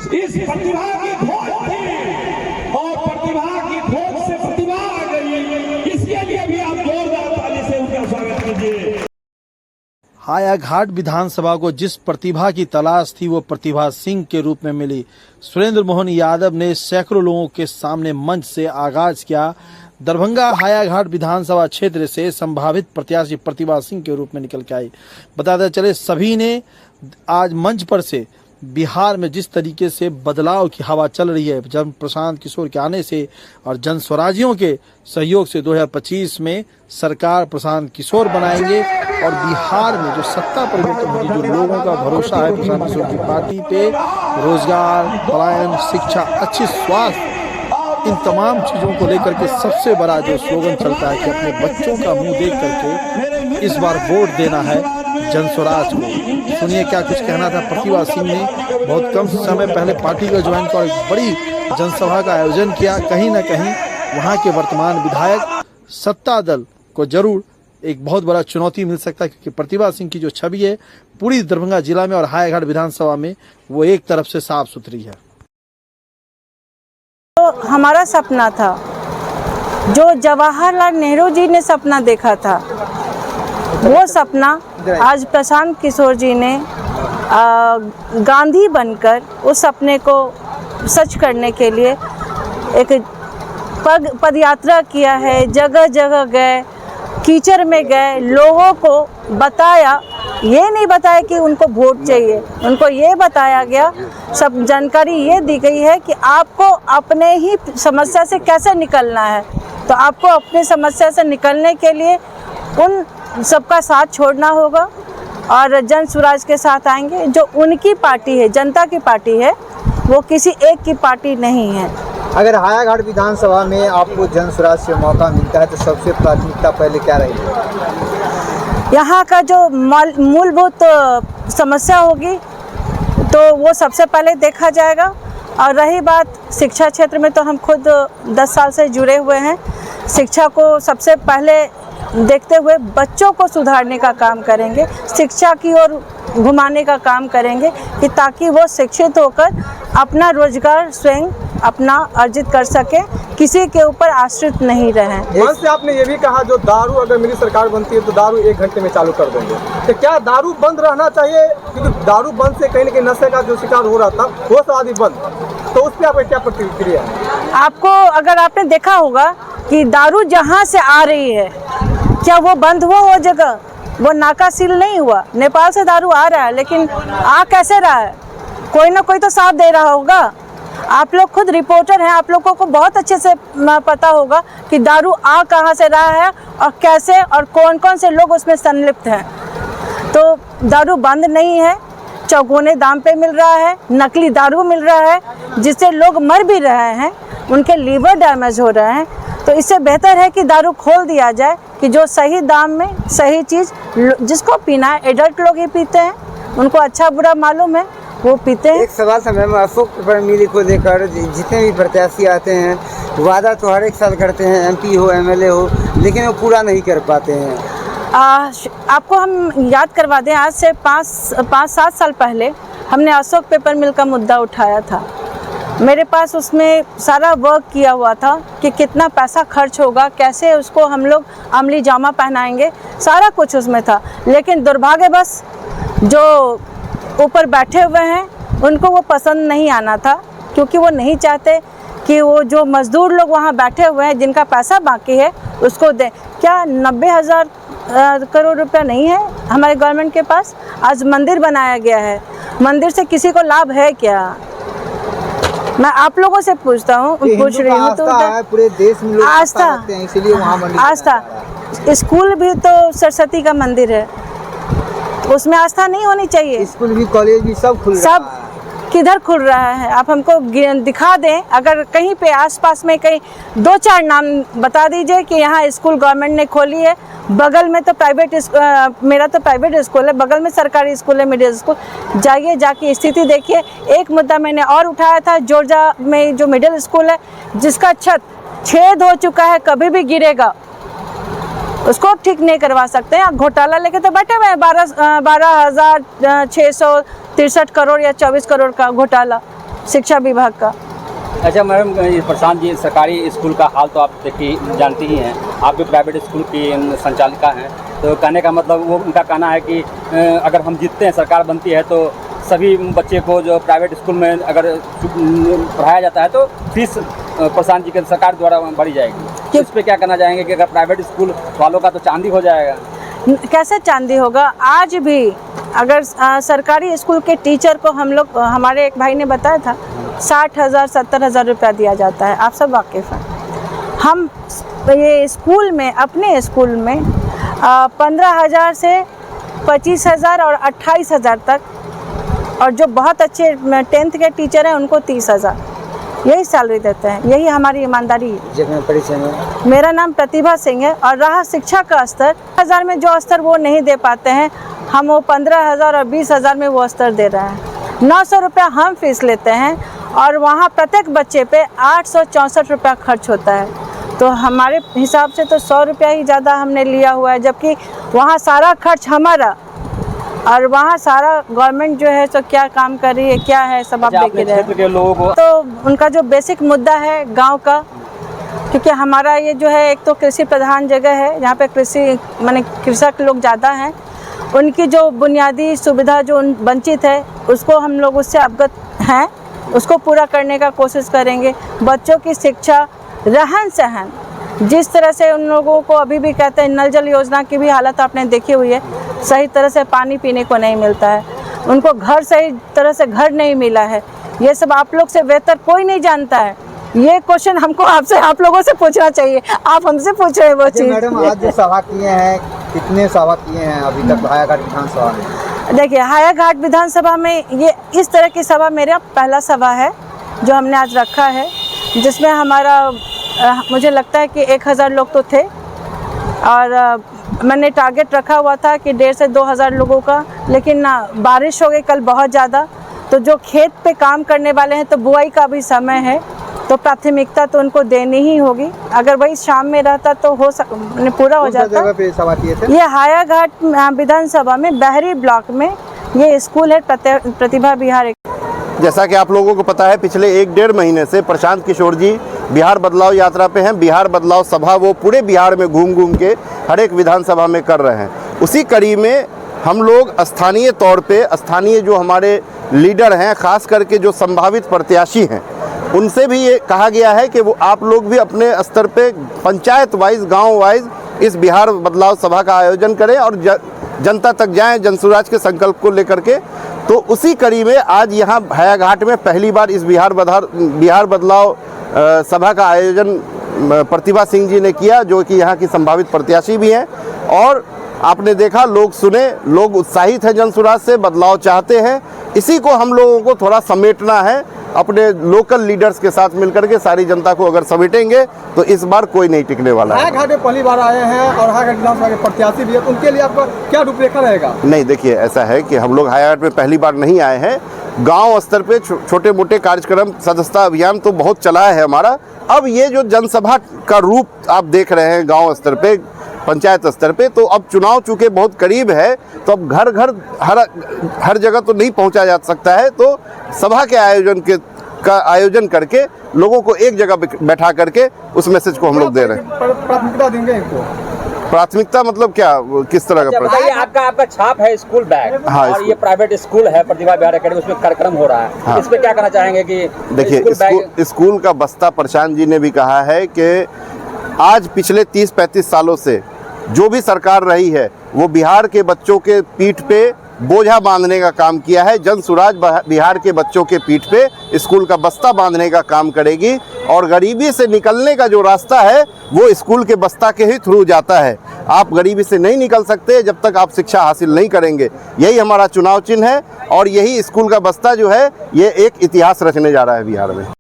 इस प्रतिभा की खोज थी और प्रतिभा की खोज से प्रतिभा आ गई। इसके लिए भी आप जोरदार ताली से उनका स्वागत कीजिए। हायाघाट विधानसभा को जिस प्रतिभा की तलाश थी वो प्रतिभा सिंह के रूप में मिली। सुरेंद्र मोहन यादव ने सैकड़ों लोगों के सामने मंच से आगाज किया। दरभंगा हायाघाट विधानसभा क्षेत्र से संभावित प्रत्याशी प्रतिभा सिंह के रूप में निकल के आई। बताते चले सभी ने आज मंच पर से बिहार में जिस तरीके से बदलाव की हवा चल रही है, जब प्रशांत किशोर के आने से और जन स्वराजियों के सहयोग से 2025 में सरकार प्रशांत किशोर बनाएंगे और बिहार में जो सत्ता परिवर्तन होगी, जो लोगों का भरोसा है प्रशांत किशोर की पार्टी पे, रोजगार, पलायन, शिक्षा, अच्छी स्वास्थ्य, इन तमाम चीज़ों को लेकर के सबसे बड़ा जो स्लोगन चलता है कि अपने बच्चों का मुंह देख करके इस बार वोट देना है जन स्वराज को। सुनिए क्या कुछ कहना था प्रतिभा सिंह ने। बहुत कम समय पहले पार्टी का ज्वाइन कर एक बड़ी जनसभा का आयोजन किया। कहीं ना कहीं वहां के वर्तमान विधायक सत्ता दल को जरूर एक बहुत बड़ा चुनौती मिल सकता है, क्योंकि प्रतिभा सिंह की जो छवि है पूरी दरभंगा जिला में और हायाघाट विधानसभा में वो एक तरफ से साफ सुथरी है। तो हमारा सपना था, जो जवाहरलाल नेहरू जी ने सपना देखा था, वो सपना आज प्रशांत किशोर जी ने गांधी बनकर उस सपने को सच करने के लिए एक पदयात्रा किया है। जगह जगह गए, कीचड़ में गए, लोगों को बताया, ये नहीं बताया कि उनको वोट चाहिए, उनको ये बताया गया, सब जानकारी ये दी गई है कि आपको अपने ही समस्या से कैसे निकलना है। तो आपको अपनी समस्या से निकलने के लिए उन सबका साथ छोड़ना होगा और जन स्वराज के साथ आएंगे। जो उनकी पार्टी है, जनता की पार्टी है, वो किसी एक की पार्टी नहीं है। अगर हायाघाट विधानसभा में आपको जन स्वराज से मौका मिलता है तो सबसे प्राथमिकता पहले क्या रहेगी? यहाँ का जो मूलभूत समस्या होगी तो वो सबसे पहले देखा जाएगा। और रही बात शिक्षा क्षेत्र में, तो हम खुद 10 साल से जुड़े हुए हैं। शिक्षा को सबसे पहले देखते हुए बच्चों को सुधारने का काम करेंगे, शिक्षा की ओर घुमाने का काम करेंगे कि ताकि वो शिक्षित होकर अपना रोजगार स्वयं अपना अर्जित कर सके, किसी के ऊपर आश्रित नहीं रहें। मंच से आपने ये भी कहा जो दारू अगर मेरी सरकार बनती है तो दारू 1 घंटे में चालू कर देंगे, तो क्या दारू बंद रहना चाहिए? क्योंकि दारू बंद से कहीं ना कहीं नशे का जो शिकार हो रहा था वो सब आदि बंद, तो उस पर आपकी क्या प्रतिक्रिया है? आपको अगर आपने देखा होगा कि दारू जहाँ से आ रही है, क्या वो बंद हुआ वो जगह? वो नाका सील नहीं हुआ। नेपाल से दारू आ रहा है, लेकिन आ कैसे रहा है? कोई ना कोई तो साथ दे रहा होगा। आप लोग खुद रिपोर्टर हैं, आप लोगों को बहुत अच्छे से पता होगा कि दारू आ कहाँ से रहा है और कैसे और कौन कौन से लोग उसमें संलिप्त हैं। तो दारू बंद नहीं है, चौगुने दाम पे मिल रहा है, नकली दारू मिल रहा है, जिससे लोग मर भी रहे हैं, उनके लीवर डैमेज हो रहे हैं। तो इससे बेहतर है कि दारू खोल दिया जाए कि जो सही दाम में सही चीज़ जिसको पीना है, एडल्ट लोग ही पीते हैं, उनको अच्छा बुरा मालूम है, वो पीते हैं। एक सवाल समय में अशोक पेपर मिल को लेकर जितने भी प्रत्याशी आते हैं वादा तो हर एक साल करते हैं, एमपी हो एमएलए हो, लेकिन वो पूरा नहीं कर पाते हैं। आपको हम याद करवा दें, आज से 5-7 साल पहले हमने अशोक पेपर मिल का मुद्दा उठाया था। मेरे पास उसमें सारा वर्क किया हुआ था कि कितना पैसा खर्च होगा, कैसे उसको हम लोग अमली जामा पहनाएंगे, सारा कुछ उसमें था। लेकिन दुर्भाग्यवश जो ऊपर बैठे हुए हैं उनको वो पसंद नहीं आना था, क्योंकि वो नहीं चाहते कि वो जो मज़दूर लोग वहाँ बैठे हुए हैं जिनका पैसा बाकी है उसको दें। क्या 90,000 करोड़ रुपया नहीं है हमारे गवर्नमेंट के पास? आज मंदिर बनाया गया है, मंदिर से किसी को लाभ है क्या? मैं आप लोगों से पूछ रही हूँ तो पूरे देश में लोग आस्था, इसलिए वहाँ आस्था, स्कूल भी तो सरस्वती का मंदिर है, उसमें आस्था नहीं होनी चाहिए? स्कूल भी, कॉलेज भी सब खुल रहा है। किधर खुल रहा है? आप हमको दिखा दें, अगर कहीं पे आसपास में कहीं 2-4 नाम बता दीजिए कि यहाँ स्कूल गवर्नमेंट ने खोली है। बगल में तो प्राइवेट, मेरा तो प्राइवेट स्कूल है, बगल में सरकारी स्कूल है, मिडिल स्कूल। जाइए, जाके स्थिति देखिए। एक मुद्दा मैंने और उठाया था, जॉर्जिया में जो मिडिल स्कूल है जिसका छत छेद हो चुका है, कभी भी गिरेगा, उसको ठीक नहीं करवा सकते हैं। घोटाला लेके तो बैठे हुए हैं, 12,663 करोड़ या 24 करोड़ का घोटाला। शिक्षा विभाग का। अच्छा मैडम, ये प्रशांत जी, सरकारी स्कूल का हाल तो आप देखिए जानती ही हैं, आप भी प्राइवेट स्कूल की संचालिका हैं, तो कहने का मतलब वो उनका कहना है कि अगर हम जीतते हैं, सरकार बनती है, तो सभी बच्चे को जो प्राइवेट स्कूल में अगर पढ़ाया जाता है तो फीस प्रशांत जी के सरकार द्वारा बढ़ी जाएगी। तो इस पर क्या कहना चाहेंगे कि अगर प्राइवेट स्कूल वालों का तो चांदी हो जाएगा? कैसे चांदी होगा? आज भी अगर सरकारी स्कूल के टीचर को हम लोग, हमारे एक भाई ने बताया था, 60,000 70,000 रुपया दिया जाता है। आप सब वाकिफ़ हैं। हम ये स्कूल में, अपने स्कूल में 15,000 से 25,000 और 28,000 तक, और जो बहुत अच्छे 10th के टीचर हैं उनको 30,000 यही सैलरी देते हैं। यही हमारी ईमानदारी है। परिचय में मेरा नाम प्रतिभा सिंह है। और रहा शिक्षा का स्तर, 1000 में जो स्तर वो नहीं दे पाते हैं, हम वो 15,000 और 20,000 में वो स्तर दे रहे हैं। 900 रुपया हम फीस लेते हैं और वहाँ प्रत्येक बच्चे पे 864 रुपया खर्च होता है। तो हमारे हिसाब से तो 100 रुपया ही ज़्यादा हमने लिया हुआ है, जबकि वहाँ सारा खर्च हमारा, और वहाँ सारा गवर्नमेंट जो है तो क्या काम कर रही है, क्या है, सब आप देख रहे हैं। के लोगों को तो उनका जो बेसिक मुद्दा है गांव का, क्योंकि हमारा ये जो है एक तो कृषि प्रधान जगह है, यहाँ पे कृषि माने कृषक लोग ज़्यादा हैं, उनकी जो बुनियादी सुविधा जो वंचित है उसको हम लोग उससे अवगत हैं, उसको पूरा करने का कोशिश करेंगे। बच्चों की शिक्षा, रहन सहन, जिस तरह से उन लोगों को अभी भी कहते हैं, नल जल योजना की भी हालत आपने देखी हुई है, सही तरह से पानी पीने को नहीं मिलता है, उनको घर सही तरह से घर नहीं मिला है। ये सब आप लोग से बेहतर कोई नहीं जानता है। ये क्वेश्चन हमको आपसे, आप लोगों से पूछना चाहिए, आप हमसे पूछ रहे हैं वो चीज़। मैडम, आज जो सभा किए हैं, कितने सभा किए हैं अभी तक हायाघाट विधानसभा में? देखिए, हायाघाट विधानसभा में ये इस तरह की सभा मेरा पहला सभा है जो हमने आज रखा है, जिसमें हमारा मुझे लगता है कि 1000 लोग तो थे, और मैंने टारगेट रखा हुआ था कि 1,500 से 2,000 लोगों का, लेकिन बारिश हो गई कल बहुत ज़्यादा। तो जो खेत पे काम करने वाले हैं, तो बुआई का भी समय है, तो प्राथमिकता तो उनको देनी ही होगी। अगर वही शाम में रहता तो पूरा हो जाता। जगह पे सभा किए थे? ये हायाघाट विधानसभा में बहरी ब्लॉक में ये स्कूल है, प्रतिभा विहार। जैसा कि आप लोगों को पता है, पिछले 1-1.5 महीने से प्रशांत किशोर जी बिहार बदलाव यात्रा पे हैं। बिहार बदलाव सभा वो पूरे बिहार में घूम घूम के हर एक विधानसभा में कर रहे हैं। उसी कड़ी में हम लोग स्थानीय तौर पे, स्थानीय जो हमारे लीडर हैं, खास करके जो संभावित प्रत्याशी हैं, उनसे भी ये कहा गया है कि वो आप लोग भी अपने स्तर पे पंचायत वाइज, गांव वाइज इस बिहार बदलाव सभा का आयोजन करें और जनता तक जाएं, जनसुराज के संकल्प को लेकर के। तो उसी कड़ी में आज यहाँ हायाघाट में पहली बार इस बिहार बदलाव सभा का आयोजन प्रतिभा सिंह जी ने किया, जो कि यहाँ की संभावित प्रत्याशी भी हैं। और आपने देखा, लोग सुने, लोग उत्साहित हैं, जनसुराज से बदलाव चाहते हैं। इसी को हम लोगों को थोड़ा समेटना है, अपने लोकल लीडर्स के साथ मिलकर के। सारी जनता को अगर समेटेंगे तो इस बार कोई नहीं टिकने वाला है। हायाघाट में पहली बार आए हैं और हायाघाट विधानसभा के प्रत्याशी भी है, तो उनके लिए आपका क्या रूपरेखा रहेगा? नहीं, देखिए, ऐसा है कि हम लोग हायाघाट में पहली बार नहीं आए हैं। गांव स्तर पे छोटे मोटे कार्यक्रम, सदस्यता अभियान तो बहुत चलाया है हमारा। अब ये जो जनसभा का रूप आप देख रहे हैं गांव स्तर पे, पंचायत स्तर पे, तो अब चुनाव चूँकि बहुत करीब है, तो अब घर घर हर जगह तो नहीं पहुंचा जा सकता है। तो सभा के आयोजन करके लोगों को एक जगह बैठा करके उस मैसेज को हम लोग दे रहे हैं। प्राथमिकता देंगे इनको? प्राथमिकता मतलब क्या, किस तरह का? बताइए, आपका छाप है स्कूल बैग, हाँ, और ये प्राइवेट स्कूल है प्रतिभा विहार एकेडमी, उसमें कार्यक्रम हो रहा है। हाँ। इस पे क्या कहना चाहेंगे? कि देखिए, स्कूल का बस्ता प्रशांत जी ने भी कहा है कि आज पिछले 30-35 सालों से जो भी सरकार रही है, वो बिहार के बच्चों के पीठ पे बोझा बांधने का काम किया है। जनसुराज बिहार के बच्चों के पीठ पे स्कूल का बस्ता बांधने का काम करेगी, और गरीबी से निकलने का जो रास्ता है वो स्कूल के बस्ता के ही थ्रू जाता है। आप गरीबी से नहीं निकल सकते जब तक आप शिक्षा हासिल नहीं करेंगे। यही हमारा चुनाव चिन्ह है, और यही स्कूल का बस्ता जो है, ये एक इतिहास रचने जा रहा है बिहार में।